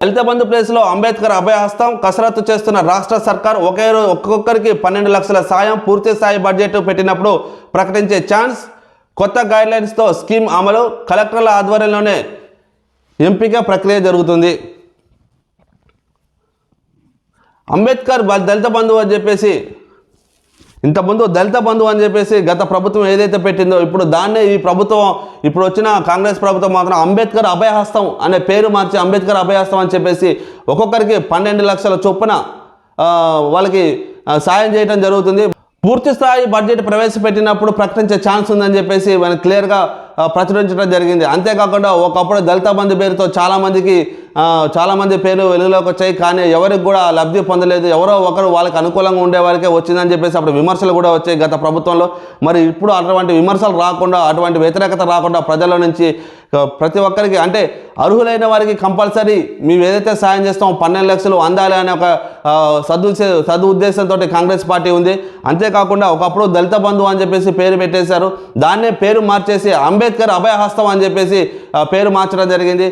దళిత బంధు ప్లేస్లో అంబేద్కర్ అభయహస్తం కసరత్తు చేస్తున్న రాష్ట్ర సర్కార్ ఒక్కొక్కరికి 12 లక్షల సాయం పూర్తి స్థాయి బడ్జెట్ పెట్టినప్పుడు ప్రకటించే ఛాన్స్, కొత్త గైడ్లైన్స్తో స్కీమ్ అమలు, కలెక్టర్ల ఆధ్వర్యంలోనే ఎంపిక ప్రక్రియ జరుగుతుంది. అంబేద్కర్ దళిత బంధువు అని చెప్పేసి ఇంతకుముందు దళిత బంధువు అని చెప్పేసి గత ప్రభుత్వం ఏదైతే పెట్టిందో ఇప్పుడు దాన్నే ఈ ప్రభుత్వం ఇప్పుడు వచ్చిన కాంగ్రెస్ ప్రభుత్వం మాత్రం అంబేద్కర్ అభయహస్తం అనే పేరు మార్చి అంబేద్కర్ అభయహస్తం అని చెప్పేసి ఒక్కొక్కరికి 12 లక్షల చొప్పున వాళ్ళకి సాయం చేయడం జరుగుతుంది. పూర్తి స్థాయి బడ్జెట్ ప్రవేశపెట్టినప్పుడు ప్రకటించే ఛాన్స్ ఉందని చెప్పేసి మనం క్లియర్గా ప్రచురించడం జరిగింది. అంతేకాకుండా ఒకప్పుడు దళిత బంధు పేరుతో చాలామంది పేర్లు వెలుగులోకి వచ్చాయి. కానీ ఎవరికి కూడా లబ్ధి పొందలేదు. ఎవరో ఒకరు వాళ్ళకి అనుకూలంగా ఉండే వారికే వచ్చిందని చెప్పేసి అప్పుడు విమర్శలు కూడా వచ్చాయి గత ప్రభుత్వంలో. మరి ఇప్పుడు అటువంటి విమర్శలు రాకుండా, అటువంటి వ్యతిరేకత రాకుండా ప్రజల నుంచి ప్రతి ఒక్కరికి అంటే అర్హులైన వారికి కంపల్సరీ మేము ఏదైతే సాయం చేస్తామో 12 లక్షలు అందాలి అనే ఒక సదుద్దేశంతో కాంగ్రెస్ పార్టీ ఉంది. అంతేకాకుండా ఒకప్పుడు దళిత బంధువు అని చెప్పేసి పేరు పెట్టేశారు. దాన్నే పేరు మార్చేసి అంబేద్కర్ అభయహస్తం అని చెప్పేసి పేరు మార్చడం జరిగింది.